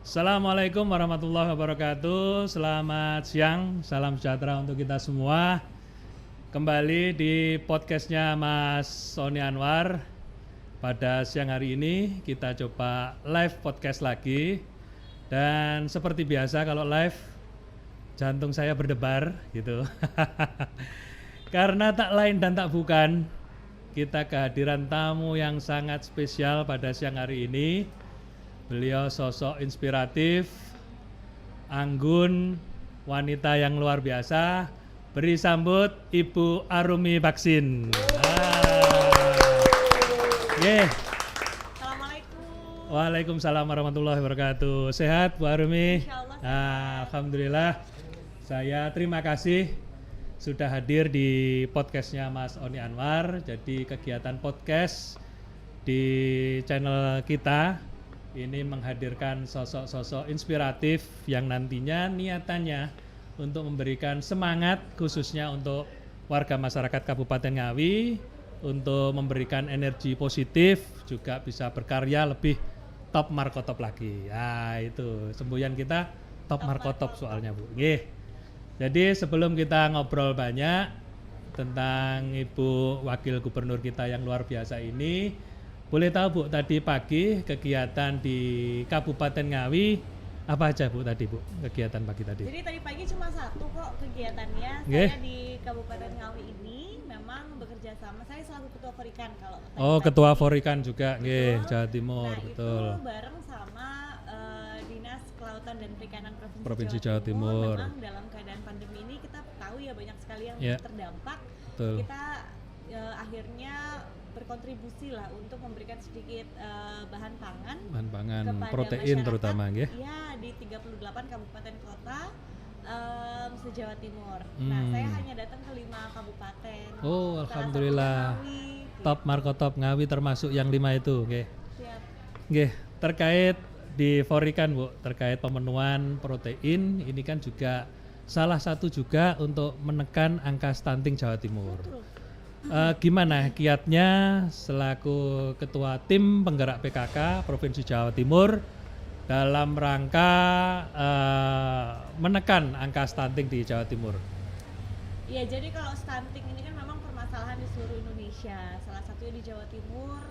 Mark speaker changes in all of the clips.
Speaker 1: Assalamualaikum warahmatullahi wabarakatuh. Selamat siang, salam sejahtera untuk kita semua. Kembali di podcastnya Mas Sony Anwar. Pada siang hari ini kita coba live podcast lagi. Dan seperti biasa kalau live jantung saya berdebar gitu. Karena tak lain dan tak bukan, kita kehadiran tamu yang sangat spesial pada siang hari ini. Beliau sosok inspiratif, anggun, wanita yang luar biasa. Beri sambut Ibu Arumi Baksin. Waalaikumsalam warahmatullahi wabarakatuh. Sehat Bu Arumi?
Speaker 2: Insyaallah.
Speaker 1: Alhamdulillah. Saya terima kasih sudah hadir di podcastnya Mas Sony Anwar. Jadi kegiatan podcast di channel kita ini menghadirkan sosok-sosok inspiratif yang nantinya niatannya untuk memberikan semangat khususnya untuk warga masyarakat Kabupaten Ngawi, untuk memberikan energi positif, juga bisa berkarya lebih top markotop lagi. Ya itu semboyan kita top markotop soalnya Bu. Jadi sebelum kita ngobrol banyak tentang Ibu Wakil Gubernur kita yang luar biasa ini, boleh tahu Bu tadi pagi kegiatan di Kabupaten Ngawi apa aja Bu tadi Bu kegiatan pagi tadi?
Speaker 2: Jadi tadi pagi cuma satu kok kegiatannya. Saya di Kabupaten Ngawi ini memang bekerja sama. Saya selaku ketua Forikan kalau.
Speaker 1: Ketua Forikan juga, Jawa Timur,
Speaker 2: nah,
Speaker 1: betul.
Speaker 2: Itu bareng sama Dinas Kelautan dan Perikanan
Speaker 1: Provinsi Jawa Timur.
Speaker 2: Memang dalam keadaan pandemi ini kita tahu ya banyak sekali yang terdampak.
Speaker 1: Betul.
Speaker 2: Kita akhirnya berkontribusi lah untuk memberikan sedikit bahan pangan
Speaker 1: protein terutama
Speaker 2: ya di 38 kabupaten kota se-Jawa Timur. Nah, saya hanya datang ke 5 kabupaten.
Speaker 1: Oh, alhamdulillah.
Speaker 2: Ngawi,
Speaker 1: Top markotop Ngawi termasuk yang 5 itu,
Speaker 2: Siap.
Speaker 1: Terkait di Forikan Bu, terkait pemenuhan protein ini kan juga salah satu juga untuk menekan angka stunting Jawa Timur.
Speaker 2: Betul.
Speaker 1: Gimana kiatnya selaku ketua tim penggerak PKK Provinsi Jawa Timur dalam rangka menekan angka stunting di Jawa Timur?
Speaker 2: Ya, jadi kalau stunting ini kan memang permasalahan di seluruh Indonesia. Salah satunya di Jawa Timur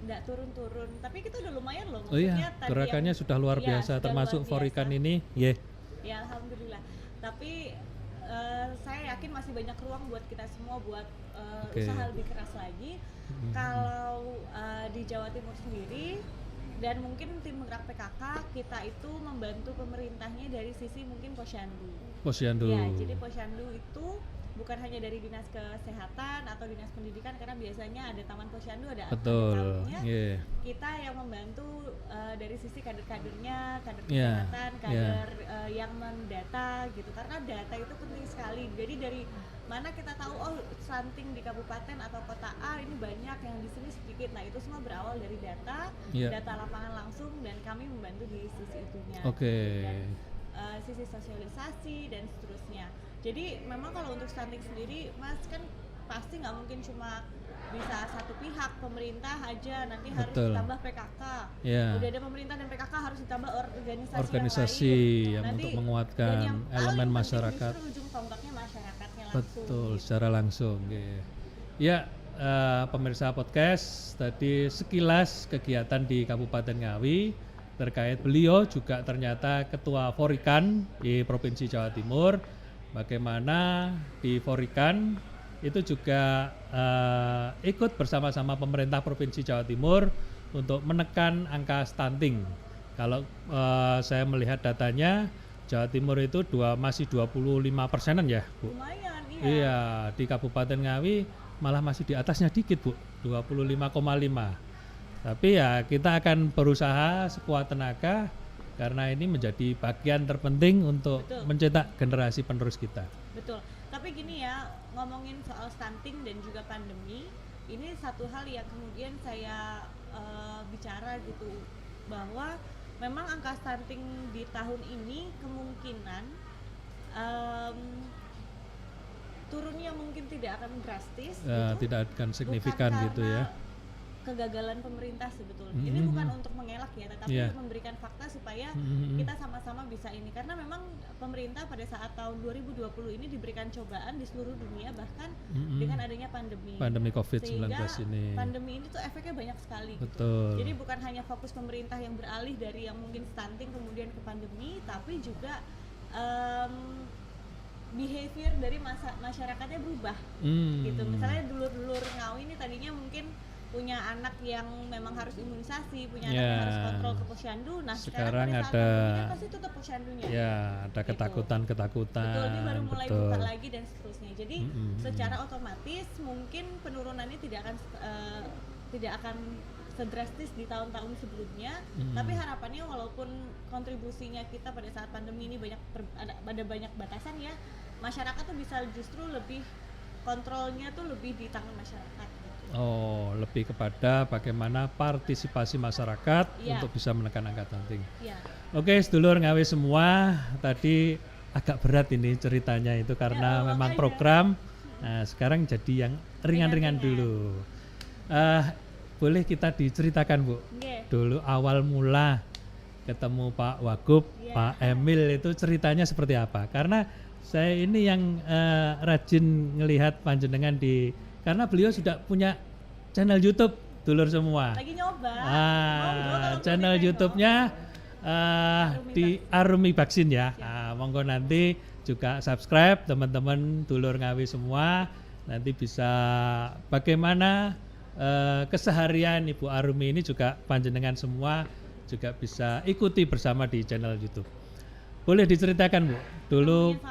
Speaker 2: nggak turun-turun, tapi kita udah lumayan loh.
Speaker 1: Maksudnya gerakannya sudah luar biasa, termasuk Forikan ini.
Speaker 2: Ya, alhamdulillah. Tapi saya yakin masih banyak ruang buat kita semua buat usaha lebih keras lagi. Kalau di Jawa Timur sendiri dan mungkin tim penggerak PKK kita itu membantu pemerintahnya dari sisi mungkin Posyandu. Ya, jadi Posyandu itu bukan hanya dari Dinas Kesehatan atau Dinas Pendidikan karena biasanya ada Taman Posyandu ada tahunnya. Kita yang membantu dari sisi kader-kadernya, kader kesehatan, kader yang mendata gitu. Karena data itu penting sekali. Jadi dari mana kita tahu stunting di kabupaten atau kota A ini banyak, yang di sini sedikit. Nah, itu semua berawal dari data lapangan langsung dan kami membantu di sisi itunya. Sisi sosialisasi dan seterusnya. Jadi memang kalau untuk stunting sendiri Mas kan pasti nggak mungkin cuma bisa satu pihak, pemerintah aja nanti harus ditambah PKK. Udah ada pemerintah dan PKK harus ditambah organisasi yang lain.
Speaker 1: Untuk menguatkan elemen masyarakat.
Speaker 2: Ujung tombaknya masyarakatnya langsung.
Speaker 1: Betul, secara langsung. Pemirsa podcast, tadi sekilas kegiatan di Kabupaten Ngawi terkait beliau juga ternyata ketua Forikan di Provinsi Jawa Timur. Bagaimana di Forikan itu juga ikut bersama-sama pemerintah Provinsi Jawa Timur untuk menekan angka stunting. Kalau saya melihat datanya Jawa Timur itu masih 25%-an ya Bu?
Speaker 2: Lumayan,
Speaker 1: Iya, di Kabupaten Ngawi malah masih di atasnya dikit Bu, 25,5. Tapi ya kita akan berusaha sekuat tenaga karena ini menjadi bagian terpenting untuk mencetak generasi penerus kita.
Speaker 2: Betul. Tapi gini ya, ngomongin soal stunting dan juga pandemi, ini satu hal yang kemudian saya bicara gitu, bahwa memang angka stunting di tahun ini kemungkinan yang mungkin tidak akan drastis,
Speaker 1: tidak akan signifikan gitu ya.
Speaker 2: Kegagalan pemerintah sebetulnya. Ini bukan untuk mengelak ya, tetapi memberikan fakta supaya kita sama-sama bisa ini. Karena memang pemerintah pada saat tahun 2020 ini diberikan cobaan di seluruh dunia, bahkan dengan adanya pandemi
Speaker 1: COVID-19 ini.
Speaker 2: Pandemi ini tuh efeknya banyak sekali.
Speaker 1: Betul.
Speaker 2: Gitu. Jadi bukan hanya fokus pemerintah yang beralih dari yang mungkin stunting kemudian ke pandemi, tapi juga behavior dari masyarakatnya berubah. Gitu. Misalnya dulur-dulur Ngawi ini tadinya mungkin punya anak yang memang harus imunisasi, punya anak yang harus kontrol ke posyandu. Nah, sekarang ada pasti tutup posyandunya.
Speaker 1: Ya, ada
Speaker 2: gitu.
Speaker 1: ketakutan.
Speaker 2: Betul, ini baru mulai buka lagi dan seterusnya. Jadi secara otomatis mungkin penurunannya tidak akan sedrastis di tahun-tahun sebelumnya. Tapi harapannya walaupun kontribusinya kita pada saat pandemi ini ada banyak batasan ya, masyarakat tuh bisa justru lebih kontrolnya tuh lebih di tangan masyarakat.
Speaker 1: Oh, lebih kepada bagaimana partisipasi masyarakat untuk bisa menekan angka stunting. Oke, sedulur Ngawi semua, tadi agak berat ini ceritanya itu karena memang program. Nah, sekarang jadi yang ringan-ringan dulu. Boleh kita diceritakan, Bu? Dulu awal mula ketemu Pak Wagub, Pak Emil itu ceritanya seperti apa? Karena saya ini yang rajin ngelihat panjenengan karena beliau sudah punya channel YouTube, dulur semua.
Speaker 2: Lagi nyoba.
Speaker 1: Channel YouTube-nya di Arumi Vaksin ya. Monggo nanti juga subscribe teman-teman dulur Ngawi semua. Nanti bisa bagaimana keseharian Ibu Arumi ini juga panjenengan semua juga bisa ikuti bersama di channel YouTube. Boleh diceritakan, Bu? Dulu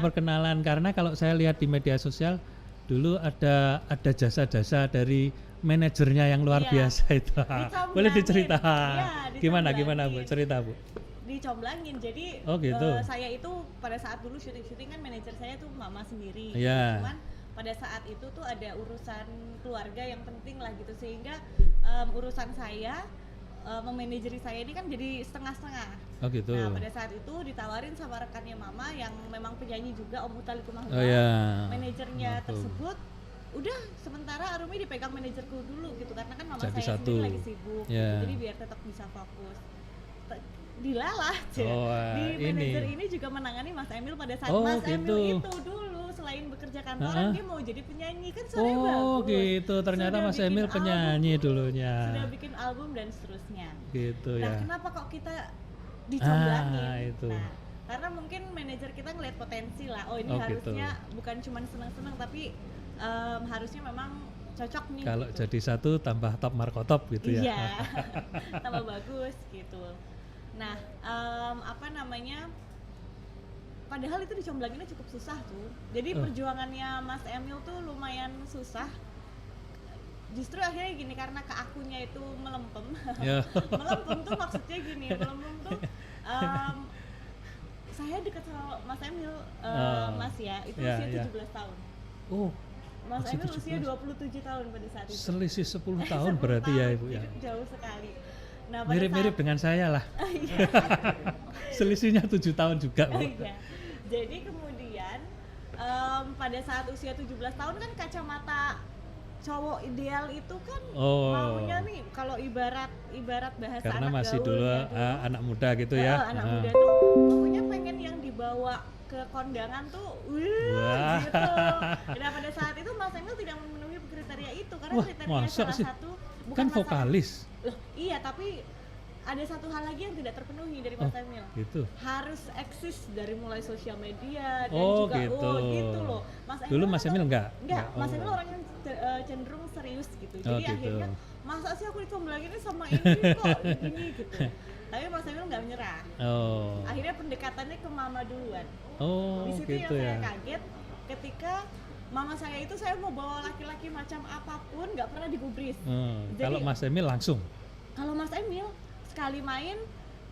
Speaker 1: perkenalan, karena kalau saya lihat di media sosial dulu ada jasa-jasa dari manajernya yang luar biasa itu. Boleh diceritakan. Gimana Bu? Cerita, Bu.
Speaker 2: Dicomblangin. Jadi saya itu pada saat dulu syuting kan manajer saya tuh mama sendiri. Cuman pada saat itu tuh ada urusan keluarga yang penting lah gitu, sehingga urusan saya memanajeri saya ini kan jadi setengah-setengah.
Speaker 1: Oh gitu.
Speaker 2: Nah, pada saat itu ditawarin sama rekannya mama yang memang penyanyi juga, Om Utali Kumahua. Manajernya tersebut, udah sementara Arumi dipegang manajerku dulu gitu, karena kan mama jadi saya sendiri lagi sibuk gitu, jadi biar tetap bisa fokus. Dilalah di manajer ini juga menangani Mas Emil pada saat Mas Emil itu dulu selain bekerja kantoran dia mau jadi penyanyi kan suaranya bagus.
Speaker 1: Gitu, ternyata Mas Emil penyanyi dulunya.
Speaker 2: Sudah bikin album dan seterusnya.
Speaker 1: Gitu
Speaker 2: ya. Nah, kenapa kok kita dicomblangin? Nah, karena mungkin manajer kita ngeliat potensi lah. Oh, ini harusnya bukan cuma senang-senang tapi harusnya memang cocok nih.
Speaker 1: Kalau
Speaker 2: gitu.
Speaker 1: jadi satu tambah top markotop gitu ya.
Speaker 2: Iya. Tambah bagus gitu. Nah, padahal itu dicomblanginnya cukup susah tuh. Jadi perjuangannya Mas Emil tuh lumayan susah. Justru akhirnya gini, karena ke akunya itu melempem. Melempem tuh maksudnya gini, melempem tuh saya dekat sama Mas Emil, Mas ya, itu usia 17 tahun. Mas Emil usia 27 tahun pada saat itu.
Speaker 1: Selisih 10 tahun berarti ya Ibu ya.
Speaker 2: Jauh sekali. Nah,
Speaker 1: mirip-mirip dengan saya lah. Selisihnya 7 tahun juga, Bu.
Speaker 2: Jadi kemudian pada saat usia 17 tahun kan kacamata cowok ideal itu kan maunya nih, kalau ibarat bahasa
Speaker 1: karena
Speaker 2: anak
Speaker 1: masih
Speaker 2: gaul
Speaker 1: dulu anak muda gitu ya.
Speaker 2: Anak muda tuh pokoknya pengen yang dibawa ke kondangan tuh gitu. Dan pada saat itu Mas Emil tidak memenuhi kriteria itu, karena kriteria salah satu bukan
Speaker 1: kan vokalis.
Speaker 2: Loh, iya, tapi ada satu hal lagi yang tidak terpenuhi dari Mas Emil.
Speaker 1: Gitu.
Speaker 2: Harus eksis dari mulai sosial media dan juga gitu loh.
Speaker 1: Dulu Mas Emil enggak?
Speaker 2: Mas Emil orang yang cenderung serius gitu. Jadi akhirnya masa sih aku dicomblangin sama ini kok gini gitu. Tapi Mas Emil enggak menyerah. Akhirnya pendekatannya ke mama duluan. Di situ gitu yang saya kaget ketika mama saya itu, saya mau bawa laki-laki macam apapun nggak pernah digubris.
Speaker 1: Kalau Mas Emil langsung?
Speaker 2: Kalau Mas Emil sekali main,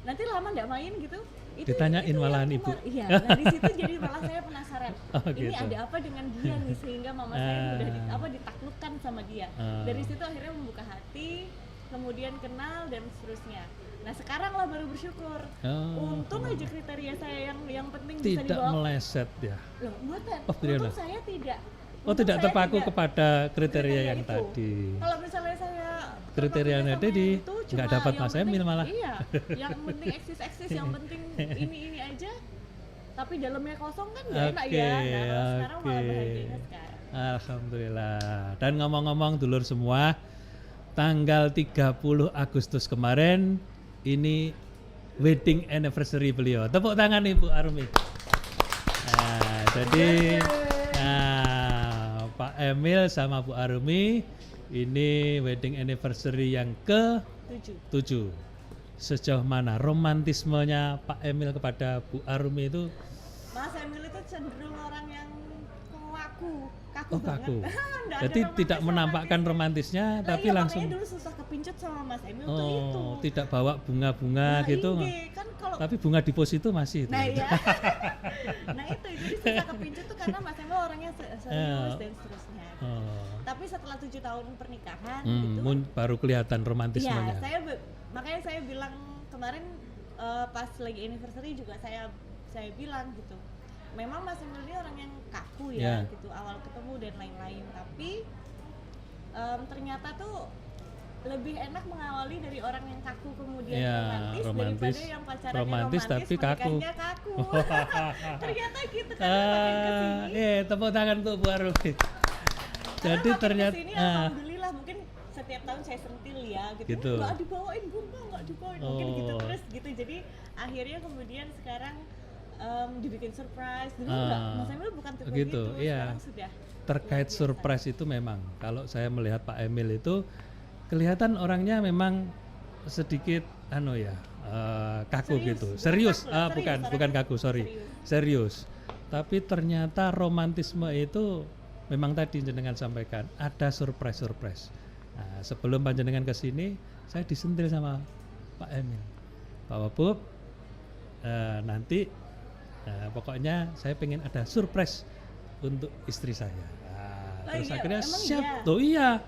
Speaker 2: nanti lama nggak main gitu.
Speaker 1: Ditanyain malahan Ibu.
Speaker 2: Iya, nah di situ jadi malah saya penasaran. Ini gitu. Ada apa dengan dia nih sehingga mama saya udah ditaklukkan sama dia. Dari situ akhirnya membuka hati, kemudian kenal dan seterusnya. Nah sekarang lah baru bersyukur. Untung aja kriteria saya yang penting bisa
Speaker 1: tidak
Speaker 2: dibawa.
Speaker 1: meleset ya.
Speaker 2: Loh, buatan.
Speaker 1: Tidak.
Speaker 2: Untung saya tidak.
Speaker 1: Tidak terpaku kepada kriteria yang
Speaker 2: itu.
Speaker 1: tadi.
Speaker 2: Kalau misalnya saya
Speaker 1: kriterianya tadi nggak dapat Mas Emil malah.
Speaker 2: Iya, yang penting eksis, yang penting ini aja. Tapi dalamnya kosong kan nggak enak ya. Nah, sekarang malah bahagianya sekarang.
Speaker 1: Alhamdulillah. Dan ngomong-ngomong dulur semua, tanggal 30 Agustus kemarin ini wedding anniversary beliau. Tepuk tangan Ibu Arumi. Nah, jadi Pak Emil sama Bu Arumi ini wedding anniversary yang ke-7. Sejauh mana romantismenya Pak Emil kepada Bu Arumi itu?
Speaker 2: Mas Emil itu cenderung orang yang kaku
Speaker 1: kaku.
Speaker 2: banget.
Speaker 1: Jadi tidak menampakkan romantisnya, tapi
Speaker 2: iya,
Speaker 1: langsung.
Speaker 2: Makanya dulu susah kepincut sama Mas Emil tuh itu.
Speaker 1: Tidak bawa bunga-bunga gitu.
Speaker 2: Kan kalau
Speaker 1: tapi bunga deposito masih itu.
Speaker 2: Nah iya. Nah itu jadi susah kepincut tuh karena Mas Emil orangnya serius dan seterusnya. Tapi setelah 7 tahun pernikahan gitu
Speaker 1: baru kelihatan romantismenya.
Speaker 2: Iya, makanya saya bilang kemarin pas lagi anniversary juga saya bilang gitu. Memang Mas Emil ini orang yang kaku ya gitu awal ketemu dan lain-lain, tapi ternyata tuh lebih enak mengawali dari orang yang kaku kemudian romantis daripada yang pacarannya romantis
Speaker 1: tapi kaku.
Speaker 2: Ternyata gitu kan makin kesini.
Speaker 1: Tepuk tangan untuk Bu Arumi. Jadi ternyata
Speaker 2: alhamdulillah mungkin setiap tahun saya sentil ya gitu. Nggak dibawain bunga, nggak dibawain mungkin gitu terus gitu. Jadi akhirnya kemudian sekarang dibikin surprise. Dulu enggak, Mas Emil bukan tipe gitu, sekarang sudah.
Speaker 1: Terkait surprise itu memang kalau saya melihat Pak Emil itu kelihatan orangnya memang sedikit kaku gitu. Serius, bukan kaku, sorry. Serius. Tapi ternyata romantisme itu memang tadi jenengan sampaikan ada surprise. Nah, sebelum panjenengan ke sini saya disentil sama Pak Emil. Pak Bub, nanti pokoknya saya pengen ada surprise untuk istri saya. Terus akhirnya siap. Iya.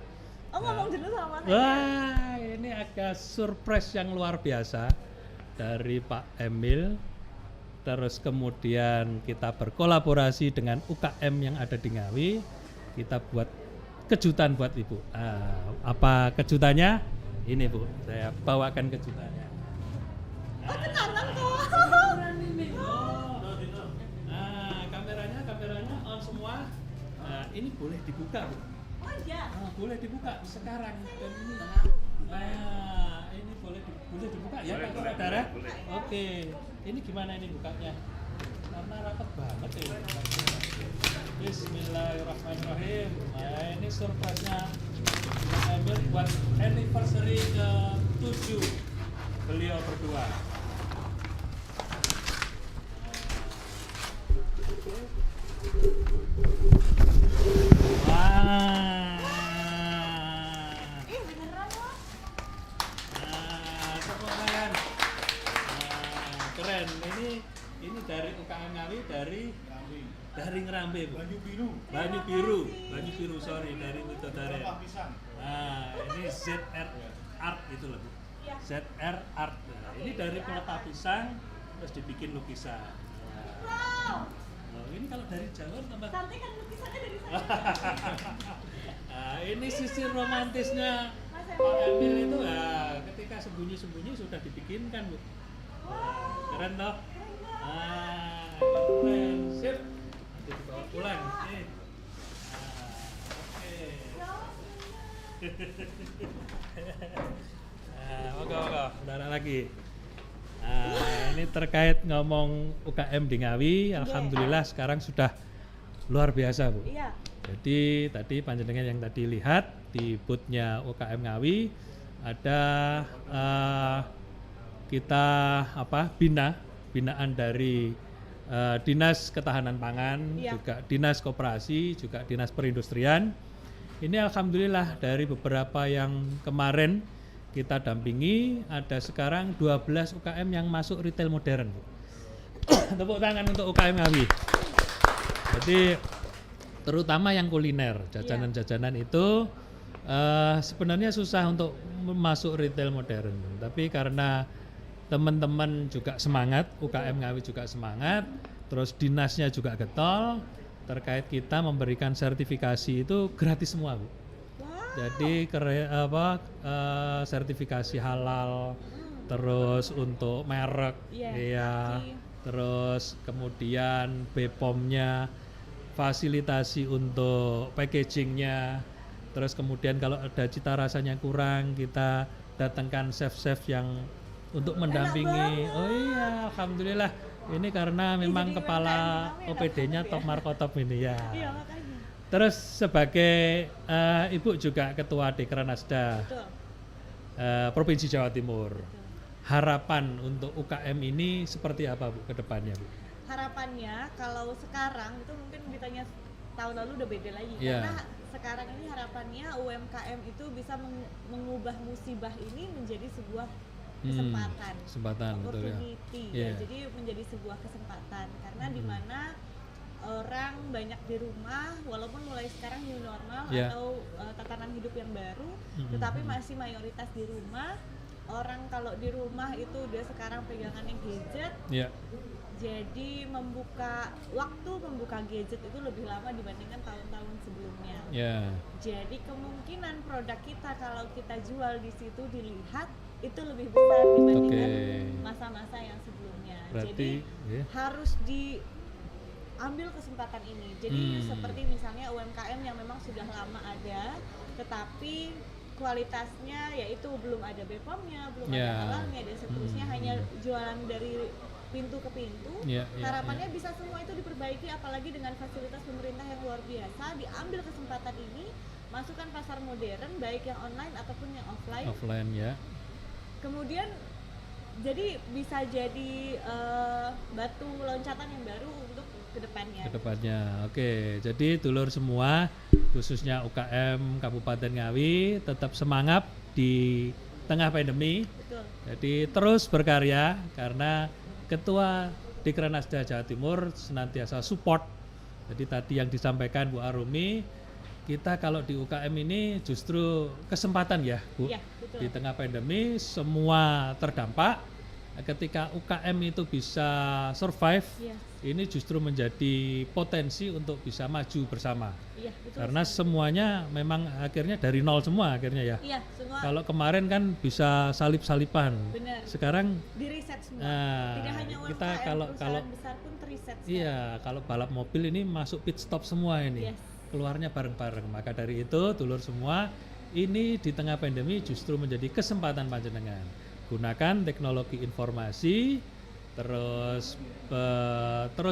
Speaker 2: Ngomong dulu sama saya.
Speaker 1: Wah, ini ada surprise yang luar biasa dari Pak Emil. Terus kemudian kita berkolaborasi dengan UKM yang ada di Ngawi. Kita buat kejutan buat Ibu. Apa kejutannya? Ini Bu, saya bawakan kejutannya.
Speaker 2: Kenalan kok.
Speaker 1: Kameranya on semua. Ini boleh dibuka, Bu.
Speaker 2: Oh iya.
Speaker 1: Boleh dibuka sekarang. Dan ini boleh dibuka ya Pak Saudara? Oke. Ini gimana ini bukanya? Karena rapat banget ya. Bismillahirrahmanirrahim. Nah, ini surprise-nya Emil buat anniversary ke-7 beliau berdua. Wah.
Speaker 2: Beneran loh.
Speaker 1: Tepuk tangan. Keren. Ini dari UKM Ngawi dari Ngerambe, Bu. Banyu biru, sorry, dari Widodaren. Ini ZR Art itu loh, Bu. ZR Art. Ini dari pelepah pisang terus dibikin lukisan.
Speaker 2: Wow.
Speaker 1: Ini kalau dari jalur tambah
Speaker 2: Cantik kan lukisannya dari saya.
Speaker 1: Ini sisi romantisnya Pak Emil itu ketika sembunyi-sembunyi sudah dibikinkan, Bu. Keren toh? Keren. Sip. Nanti dibawa pulang. Oke. Moga, saudara lagi. Ini terkait ngomong UKM di Ngawi, alhamdulillah sekarang sudah luar biasa, Bu.
Speaker 2: Iya.
Speaker 1: Jadi tadi panjenengan yang tadi lihat di booth-nya UKM Ngawi ada kita binaan dari Dinas Ketahanan Pangan, juga Dinas Koperasi, juga Dinas Perindustrian. Ini alhamdulillah dari beberapa yang kemarin kita dampingi, ada sekarang 12 UKM yang masuk retail modern, Bu. Tepuk tangan untuk UKM Ngawi. Jadi terutama yang kuliner, jajanan-jajanan itu Sebenarnya susah untuk masuk retail modern, tapi karena teman-teman juga semangat, UKM Ngawi juga semangat, terus dinasnya juga getol, terkait kita memberikan sertifikasi itu gratis semua, Bu. Jadi sertifikasi halal, terus untuk merek, ya, terus kemudian BPOM-nya, fasilitasi untuk packagingnya, terus kemudian kalau ada cita rasanya kurang kita datangkan chef-chef yang untuk mendampingi. Oh iya, alhamdulillah. Ini karena memang kepala OPD-nya Top Markotop ini ya.
Speaker 2: Iya, makanya.
Speaker 1: Terus sebagai Ibu juga ketua Dekranasda Provinsi Jawa Timur. Betul. Harapan untuk UKM ini seperti apa, Bu, ke depannya, Bu?
Speaker 2: Harapannya kalau sekarang itu mungkin ditanya tahun lalu udah beda lagi, karena sekarang ini harapannya UMKM itu bisa mengubah musibah ini menjadi sebuah kesempatan opportunity, ya. Jadi menjadi sebuah kesempatan karena di mana orang banyak di rumah, walaupun mulai sekarang new normal atau tatanan hidup yang baru, tetapi masih mayoritas di rumah. Orang kalau di rumah itu udah sekarang pegangannya gadget, jadi membuka gadget itu lebih lama dibandingkan tahun-tahun sebelumnya. Jadi kemungkinan produk kita kalau kita jual di situ dilihat itu lebih besar dibandingkan masa-masa yang sebelumnya. Jadi harus diambil kesempatan ini. Jadi seperti misalnya UMKM yang memang sudah lama ada, tetapi kualitasnya yaitu belum ada BPOM-nya, belum ada halalnya dan seterusnya, hanya jualan dari pintu ke pintu. Harapannya bisa semua itu diperbaiki, apalagi dengan fasilitas pemerintah yang luar biasa. Diambil kesempatan ini, masukkan pasar modern baik yang online ataupun yang offline ya. Kemudian jadi bisa jadi batu loncatan yang baru untuk kedepannya.
Speaker 1: Oke, jadi dulur semua, khususnya UKM Kabupaten Ngawi, tetap semangat di tengah pandemi.
Speaker 2: Betul.
Speaker 1: Jadi terus berkarya karena Ketua Dekranasda Jawa Timur senantiasa support. Jadi tadi yang disampaikan Bu Arumi, kita kalau di UKM ini justru kesempatan ya, Bu.
Speaker 2: Ya, betul.
Speaker 1: Di tengah pandemi semua terdampak. Ketika UKM itu bisa survive, ini justru menjadi potensi untuk bisa maju bersama.
Speaker 2: Betul.
Speaker 1: Karena semuanya memang akhirnya dari nol semua akhirnya ya.
Speaker 2: Semua.
Speaker 1: Kalau kemarin kan bisa salip-salipan.
Speaker 2: Benar.
Speaker 1: Sekarang
Speaker 2: di riset semua. Tidak hanya UMKM,
Speaker 1: kita kalau
Speaker 2: besar pun teriset.
Speaker 1: Kalau balap mobil ini masuk pit stop semua ini. Keluarnya bareng-bareng. Maka dari itu dulur semua, ini di tengah pandemi justru menjadi kesempatan panjenengan. Gunakan teknologi informasi, terus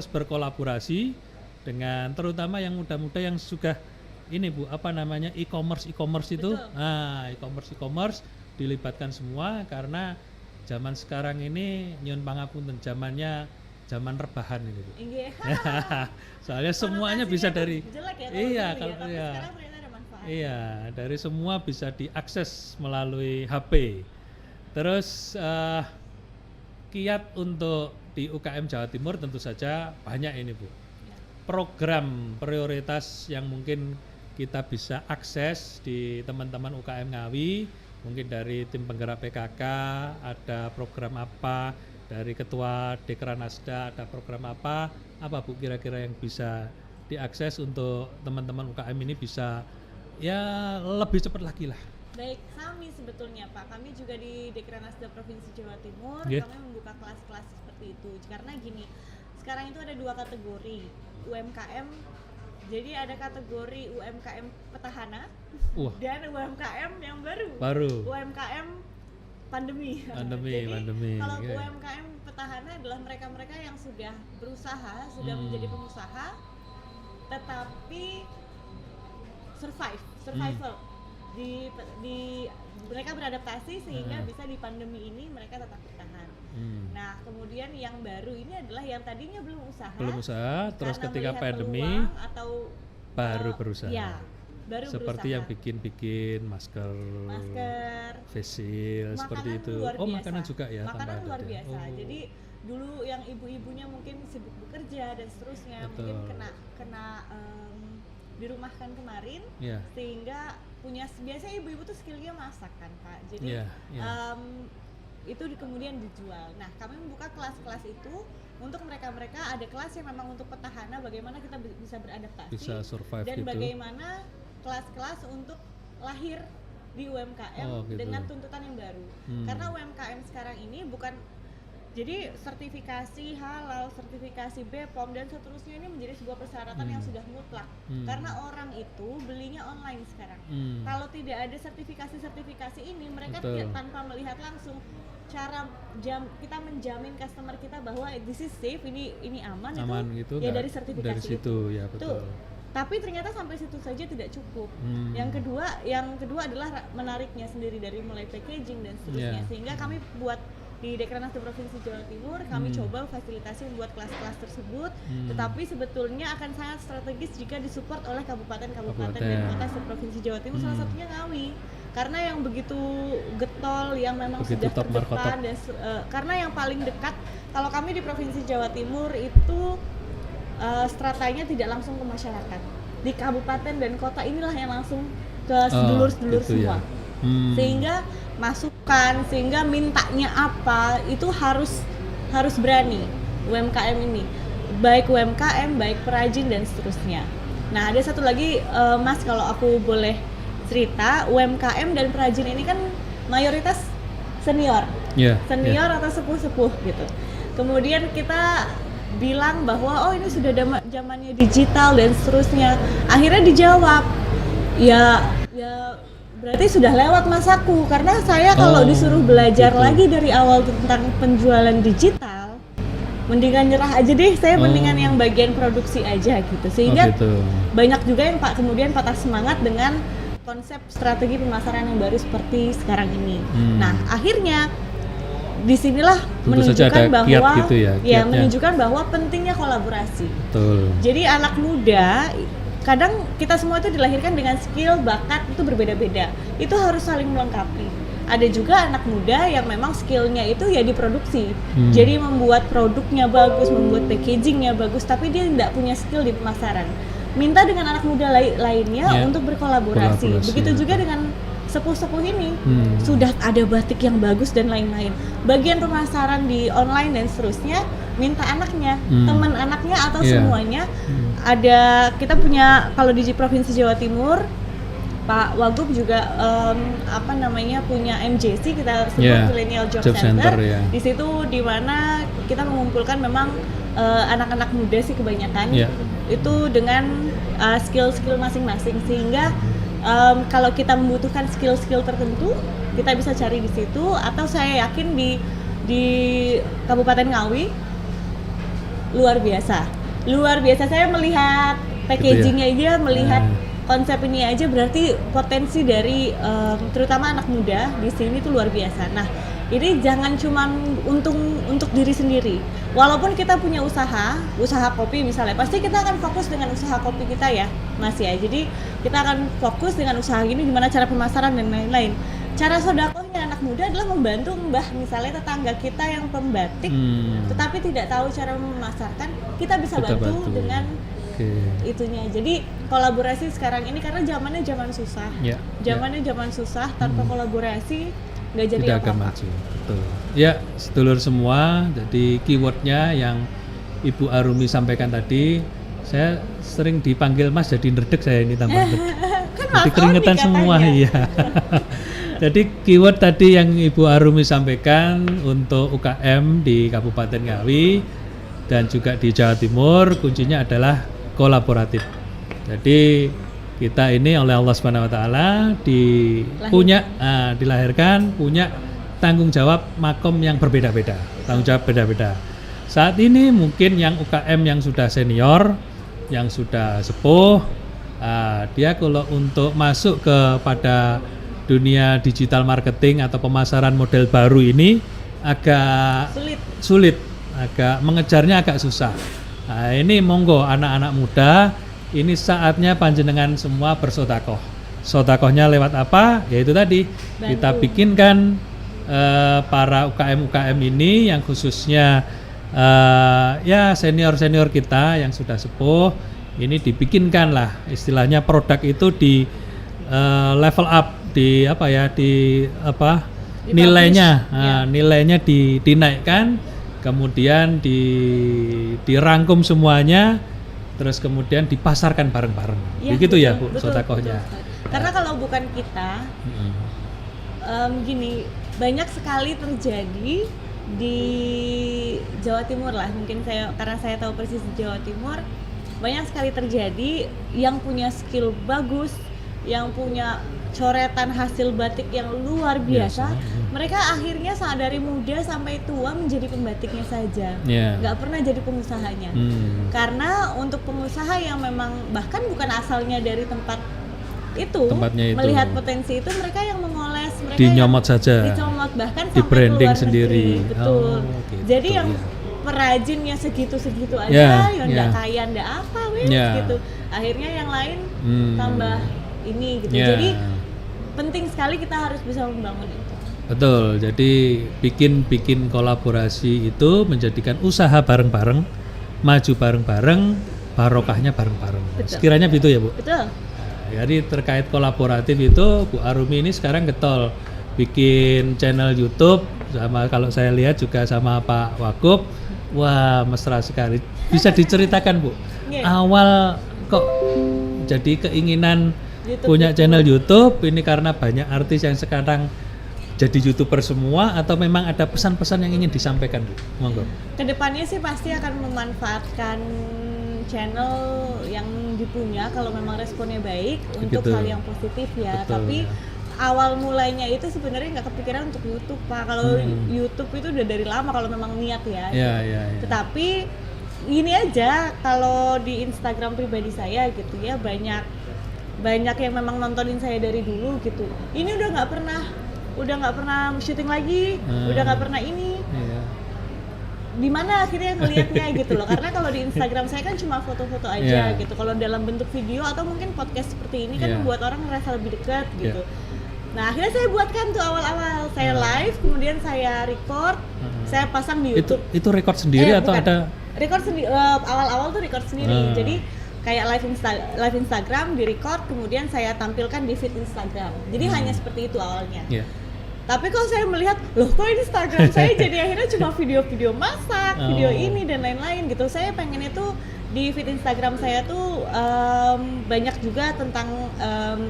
Speaker 1: berkolaborasi dengan terutama yang muda-muda yang sudah ini, Bu, e-commerce itu. Nah, e-commerce dilibatkan semua karena zaman sekarang ini nyun pangapunten, zaman rebahan ini, Bu. Soalnya semuanya bisa dari dari semua bisa diakses melalui HP. Terus kiat untuk di UKM Jawa Timur tentu saja banyak ini, Bu. Program prioritas yang mungkin kita bisa akses di teman-teman UKM Ngawi, mungkin dari tim penggerak PKK ada program apa, dari Ketua Dekranasda ada program apa Bu kira-kira yang bisa diakses untuk teman-teman UKM ini bisa ya lebih cepat lagi lah.
Speaker 2: Baik, kami sebetulnya Pak, kami juga di Dekranasda Provinsi Jawa Timur, kami membuka kelas-kelas seperti itu. Karena gini, sekarang itu ada dua kategori UMKM. Jadi ada kategori UMKM petahana dan UMKM yang baru. UMKM pandemi. Jadi kalau UMKM petahana adalah mereka-mereka yang sudah berusaha, sudah menjadi pengusaha, tetapi survival. Mereka beradaptasi sehingga bisa di pandemi ini mereka tetap bertahan. Nah, kemudian yang baru ini adalah yang tadinya belum usaha terus ketika pandemi atau
Speaker 1: baru berusaha.
Speaker 2: Baru
Speaker 1: seperti
Speaker 2: berusaha.
Speaker 1: yang bikin masker, face shield seperti itu. Makanan juga ya.
Speaker 2: Makanan luar biasa. Jadi dulu yang ibu-ibunya mungkin sibuk bekerja dan seterusnya, mungkin kena dirumahkan kemarin, sehingga biasanya ibu-ibu tuh skillnya masak kan Pak, jadi itu kemudian dijual. Nah kami membuka kelas-kelas itu untuk mereka ada kelas yang memang untuk petahana, bagaimana kita bisa beradaptasi,
Speaker 1: bisa survive
Speaker 2: dan
Speaker 1: gitu.
Speaker 2: bagaimana kelas-kelas untuk lahir di UMKM dengan tuntutan yang baru. Karena UMKM sekarang ini bukan, jadi sertifikasi halal, sertifikasi BPOM dan seterusnya ini menjadi sebuah persyaratan yang sudah mutlak. Karena orang itu belinya online sekarang. Kalau tidak ada sertifikasi ini, mereka tanpa melihat langsung cara kita menjamin customer kita bahwa this is safe, ini aman itu
Speaker 1: gitu,
Speaker 2: ya dari sertifikasi
Speaker 1: dari situ. Ya betul.
Speaker 2: Tapi ternyata sampai situ saja tidak cukup. Yang kedua adalah menariknya sendiri dari mulai packaging dan seterusnya. Sehingga kami buat di Dekranasda Provinsi Jawa Timur, kami coba fasilitasi membuat kelas-kelas tersebut, tetapi sebetulnya akan sangat strategis jika disupport oleh kabupaten dan kota seprovinsi Jawa Timur, salah satunya Ngawi. Karena yang begitu getol, yang memang sudah terdepan, dan karena yang paling dekat, kalau kami di Provinsi Jawa Timur itu stratanya tidak langsung ke masyarakat. Di kabupaten dan kota inilah yang langsung ke sedulur-sedulur semua. Sehingga masukan, sehingga mintanya apa itu harus berani UMKM ini, baik UMKM, baik perajin dan seterusnya. Nah ada satu lagi Mas, kalau aku boleh cerita, UMKM dan perajin ini kan mayoritas senior atau sepuh-sepuh gitu. Kemudian kita bilang bahwa ini sudah zamannya digital dan seterusnya. Akhirnya dijawab, ya berarti sudah lewat masaku, karena saya kalau disuruh belajar lagi dari awal tentang penjualan digital, mendingan nyerah aja deh, saya mendingan yang bagian produksi aja gitu. Sehingga banyak juga yang kemudian patah semangat dengan konsep strategi pemasaran yang baru seperti sekarang ini. Nah akhirnya disinilah menunjukkan bahwa menunjukkan bahwa pentingnya kolaborasi. Jadi anak muda, kadang kita semua itu dilahirkan dengan skill, bakat itu berbeda-beda, itu harus saling melengkapi. Ada juga anak muda yang memang skillnya itu ya diproduksi, jadi membuat produknya bagus, membuat packagingnya bagus, tapi dia tidak punya skill di pemasaran. Minta dengan anak muda lainnya untuk berkolaborasi. Begitu juga dengan sepuh-sepuh ini, sudah ada batik yang bagus dan lain-lain. Bagian pemasaran di online dan seterusnya, minta anaknya, teman anaknya atau semuanya. Ada, kita punya, kalau di Provinsi Jawa Timur, Pak Wagub juga punya MJC, kita sebut Millennial Job Center. Di situ di mana kita mengumpulkan memang anak-anak muda sih kebanyakan, itu dengan skill-skill masing-masing, sehingga kalau kita membutuhkan skill-skill tertentu, kita bisa cari di situ. Atau saya yakin di Kabupaten Ngawi luar biasa. Saya melihat packagingnya aja, melihat konsep ini aja, berarti potensi dari terutama anak muda di sini tuh luar biasa. Nah, ini jangan cuma untuk diri sendiri. Walaupun kita punya usaha kopi misalnya, pasti kita akan fokus dengan usaha kopi kita ya, Mas ya. Jadi kita akan fokus dengan usaha ini, gimana cara pemasaran dan lain-lain. Cara sodakohnya anak muda adalah membantu mbah, misalnya tetangga kita yang pembatik, tetapi tidak tahu cara memasarkan, kita bisa bantu dengan itunya. Jadi kolaborasi sekarang ini, karena zamannya zaman susah, zaman susah, tanpa kolaborasi nggak jadi
Speaker 1: tidak akan maju. Betul. Ya, sedulur semua, jadi keywordnya yang Ibu Arumi sampaikan tadi, saya sering dipanggil Mas, jadi nerdek saya ini tambah nerdek. Jadi keringetan semua, iya. Jadi keyword tadi yang Ibu Arumi sampaikan untuk UKM di Kabupaten Ngawi dan juga di Jawa Timur, kuncinya adalah kolaboratif. Jadi kita ini oleh Allah Subhanahu wa taala dilahirkan punya tanggung jawab makom yang berbeda-beda, tanggung jawab beda-beda. Saat ini mungkin yang UKM yang sudah senior, yang sudah sepuh, dia kalau untuk masuk kepada dunia digital marketing atau pemasaran model baru ini agak sulit, agak mengejarnya agak susah. Nah, ini monggo anak-anak muda, ini saatnya panjenengan semua bersodakoh. Sodakohnya lewat apa? Yaitu tadi kita bikinkan para UKM ini yang khususnya ya senior kita yang sudah sepuh, ini dibikinkan lah istilahnya produk itu di level up di nilainya nilainya dinaikkan, kemudian dirangkum semuanya, terus kemudian dipasarkan bareng-bareng. Begitu ya Bu sodakohnya.
Speaker 2: Karena kalau bukan kita gini, banyak sekali terjadi di Jawa Timur lah, mungkin karena saya tahu persis di Jawa Timur banyak sekali terjadi yang punya skill bagus, yang punya coretan hasil batik yang luar biasa, mereka akhirnya dari muda sampai tua menjadi pembatiknya saja, nggak pernah jadi pengusahanya. Karena untuk pengusaha yang memang bahkan bukan asalnya dari tempatnya itu, melihat potensi itu, mereka yang mengoles, mereka
Speaker 1: dinyomot saja,
Speaker 2: dicomot bahkan
Speaker 1: di
Speaker 2: sampai
Speaker 1: branding
Speaker 2: keluar
Speaker 1: sendiri.
Speaker 2: negeri. Betul. Gitu, jadi yang perajinnya segitu aja, yang nggak kaya nggak apa, gitu. Akhirnya yang lain tambah ini gitu. Jadi penting sekali kita harus bisa membangun itu.
Speaker 1: Betul. Jadi bikin kolaborasi itu menjadikan usaha bareng-bareng, maju bareng-bareng, barokahnya bareng-bareng.
Speaker 2: Betul.
Speaker 1: Sekiranya begitu ya Bu?
Speaker 2: Betul.
Speaker 1: Jadi terkait kolaboratif itu Bu Arumi ini sekarang getol bikin channel YouTube sama, kalau saya lihat juga sama Pak Wakub. Wah, mesra sekali. Bisa diceritakan Bu, awal kok jadi keinginan punya channel YouTube ini karena banyak artis yang sekarang jadi YouTuber semua, atau memang ada pesan-pesan yang ingin disampaikan Bu? Monggo.
Speaker 2: Kedepannya sih pasti akan memanfaatkan channel yang dipunya kalau memang responnya baik untuk hal yang positif ya. Tapi awal mulainya itu sebenarnya nggak kepikiran untuk YouTube Pak. Kalau YouTube itu udah dari lama kalau memang niat ya. Tetapi ini aja, kalau di Instagram pribadi saya gitu ya, banyak yang memang nontonin saya dari dulu gitu. Ini udah nggak pernah syuting lagi, udah nggak pernah ini. Di mana akhirnya ngelihatnya gitu loh, karena kalau di Instagram saya kan cuma foto-foto aja gitu. Kalau dalam bentuk video atau mungkin podcast seperti ini kan membuat orang merasa lebih dekat gitu. Nah akhirnya saya buatkan tuh awal-awal, saya live, kemudian saya record, saya pasang di YouTube.
Speaker 1: Itu record sendiri atau
Speaker 2: bukan.
Speaker 1: ada?
Speaker 2: Record sendiri, awal-awal tuh record sendiri. Jadi kayak live Instagram di record, kemudian saya tampilkan di feed Instagram. Jadi hanya seperti itu awalnya. Tapi kalau saya melihat, loh kok Instagram saya jadi akhirnya cuma video-video masak, video ini dan lain-lain gitu. Saya pengen itu di feed Instagram saya tuh banyak juga tentang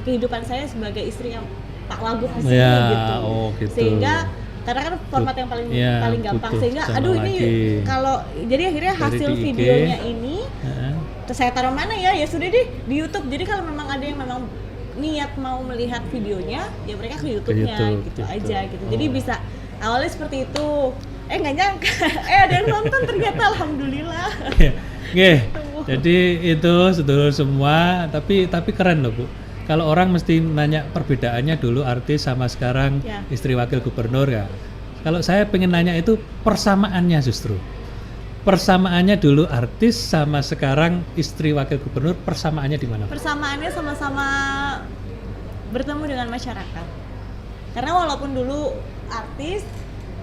Speaker 2: kehidupan saya sebagai istri yang Pak Wagub di sini gitu. Sehingga karena kan format yang paling gampang, sehingga ini kalau jadi akhirnya hasil videonya ini saya taruh mana ya sudah deh di YouTube. Jadi kalau memang ada yang memang niat mau melihat videonya, ya mereka ke YouTube-nya gitu aja gitu. Jadi bisa awalnya seperti itu. Nggak nyangka, ada yang nonton ternyata, alhamdulillah.
Speaker 1: Jadi itu sedulur semua, tapi keren loh Bu. Kalau orang mesti nanya perbedaannya dulu artis sama sekarang istri wakil gubernur ya. Kalau saya pengen nanya itu persamaannya justru. Persamaannya dulu artis sama sekarang istri wakil gubernur, persamaannya di mana? Persamaannya
Speaker 2: sama-sama bertemu dengan masyarakat. Karena walaupun dulu artis,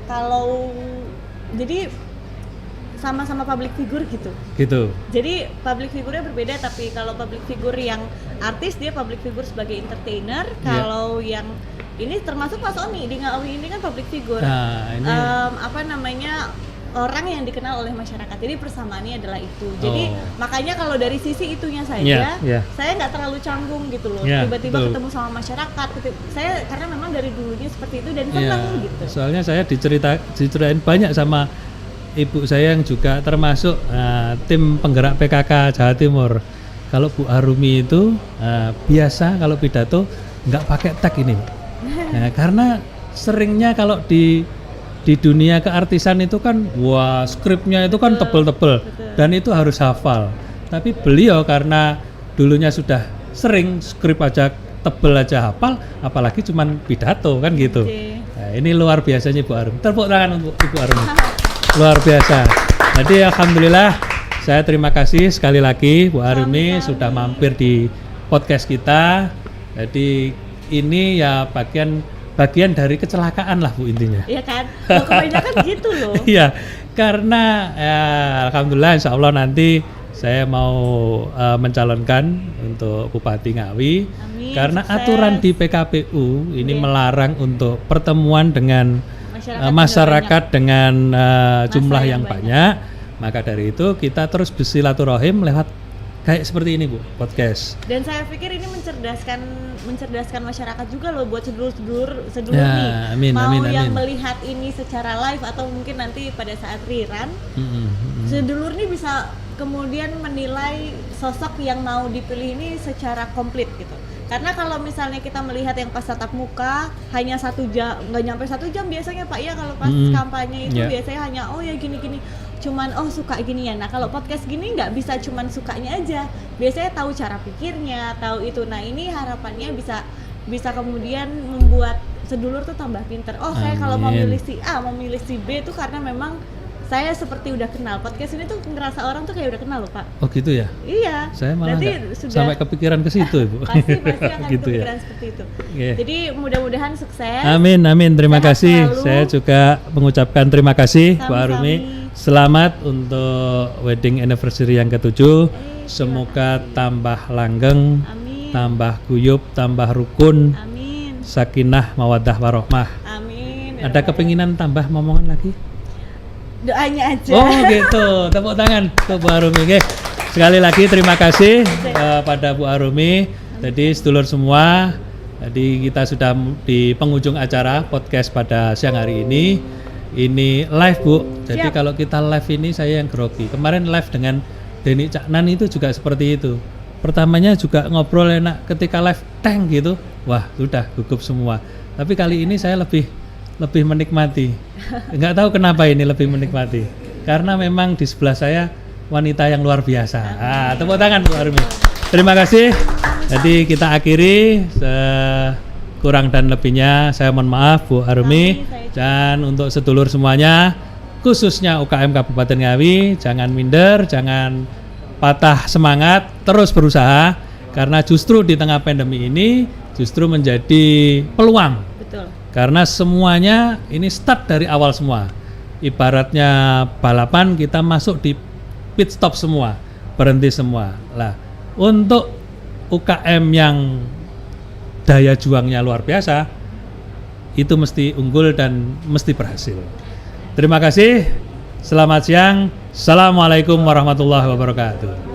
Speaker 2: kalau jadi sama-sama public figure gitu. Jadi public figure-nya berbeda, tapi kalau public figure yang artis dia public figure sebagai entertainer, kalau yang ini termasuk Mas Oni di Ngawi ini kan public figure. Nah, ini orang yang dikenal oleh masyarakat. Jadi persamaannya adalah itu. Jadi makanya kalau dari sisi itunya saja, saya nggak terlalu canggung gitu loh. Tiba-tiba ketemu sama masyarakat. Saya karena memang dari dulunya seperti itu dan senang gitu.
Speaker 1: Soalnya saya diceritain banyak sama ibu saya yang juga termasuk tim penggerak PKK Jawa Timur. Kalau Bu Arumi itu biasa kalau pidato nggak pakai tag ini. Karena seringnya kalau di dunia keartisan itu kan skripnya itu kan tebel-tebel dan itu harus hafal. Tapi beliau karena dulunya sudah sering skrip aja tebel aja hafal, apalagi cuman pidato kan gitu. Nah, ini luar biasanya Bu Arumi. Tepuk tangan untuk Ibu Arumi. Luar biasa. Jadi alhamdulillah saya terima kasih sekali lagi Bu Arumi sudah mampir di podcast kita. Jadi ini ya bagian dari kecelakaan lah Bu intinya.
Speaker 2: Iya kan? Kebanyakan gitu loh.
Speaker 1: Iya, karena ya, alhamdulillah insya Allah nanti saya mau mencalonkan untuk Bupati Ngawi.
Speaker 2: Amin,
Speaker 1: karena
Speaker 2: sukses.
Speaker 1: aturan di PKPU ini melarang untuk pertemuan dengan
Speaker 2: Masyarakat
Speaker 1: dengan jumlah
Speaker 2: yang
Speaker 1: yang banyak. Maka dari itu kita terus bersilaturahim lewat kayak seperti ini Bu, podcast.
Speaker 2: Dan saya pikir ini mencerdaskan masyarakat juga loh buat sedulur
Speaker 1: Ya,
Speaker 2: nih.
Speaker 1: amin,
Speaker 2: mau
Speaker 1: amin,
Speaker 2: yang
Speaker 1: amin.
Speaker 2: melihat ini secara live atau mungkin nanti pada saat rerun, sedulur nih bisa kemudian menilai sosok yang mau dipilih ini secara komplit gitu. Karena kalau misalnya kita melihat yang pas tatap muka hanya 1 jam, nggak nyampe 1 jam biasanya Pak ya, kalau pas kampanye itu biasanya hanya oh ya gini-gini, cuman oh suka gini ya. Nah kalau podcast gini nggak bisa cuman sukanya aja, biasanya tahu cara pikirnya, tahu itu. Nah ini harapannya bisa kemudian membuat sedulur tuh tambah pinter. Oh saya kalau mau milih si A, mau milih si B tuh karena memang saya seperti udah kenal. Podcast ini tuh ngerasa orang tuh kayak udah kenal loh Pak.
Speaker 1: Oh gitu ya?
Speaker 2: Iya.
Speaker 1: Saya malah
Speaker 2: sudah
Speaker 1: sampai kepikiran ke situ Ibu.
Speaker 2: pasti akan
Speaker 1: gitu
Speaker 2: kepikiran
Speaker 1: ya?
Speaker 2: seperti itu.
Speaker 1: Yeah.
Speaker 2: Jadi mudah-mudahan sukses.
Speaker 1: Amin, terima
Speaker 2: Sehat
Speaker 1: kasih.
Speaker 2: selalu.
Speaker 1: Saya juga mengucapkan terima kasih Bu
Speaker 2: Sami-sami.
Speaker 1: Arumi. Selamat untuk wedding anniversary yang ke-7. Semoga tambah langgeng,
Speaker 2: Amin.
Speaker 1: tambah guyup, tambah rukun,
Speaker 2: Amin.
Speaker 1: sakinah, mawaddah, warohmah.
Speaker 2: Amin.
Speaker 1: Ada kepinginan tambah momongan lagi?
Speaker 2: Doanya aja.
Speaker 1: Oh gitu, tepuk tangan untuk Bu Arumi. Oke. Sekali lagi terima kasih pada Bu Arumi. Jadi sedulur semua, jadi kita sudah di penghujung acara podcast pada siang hari ini. Ini live Bu. Jadi
Speaker 2: Siap.
Speaker 1: kalau kita live ini saya yang grogi. Kemarin live dengan Denny Caknan itu juga seperti itu. Pertamanya juga ngobrol enak, ketika live teng gitu, wah sudah gugup semua. Tapi kali ini saya lebih menikmati. Nggak tahu kenapa ini lebih menikmati. Karena memang di sebelah saya wanita yang luar biasa. Tepuk tangan Bu Arumi. Terima kasih. Jadi kita akhiri. Kurang dan lebihnya saya mohon maaf Bu Arumi. Dan untuk sedulur semuanya, khususnya UKM Kabupaten Ngawi, jangan minder, jangan patah semangat, terus berusaha. Karena justru di tengah pandemi ini justru menjadi peluang.
Speaker 2: Betul.
Speaker 1: Karena semuanya ini start dari awal semua. Ibaratnya balapan, kita masuk di pit stop semua, berhenti semua. Lah, untuk UKM yang daya juangnya luar biasa, itu mesti unggul dan mesti berhasil. Terima kasih. Selamat siang. Assalamualaikum warahmatullahi wabarakatuh.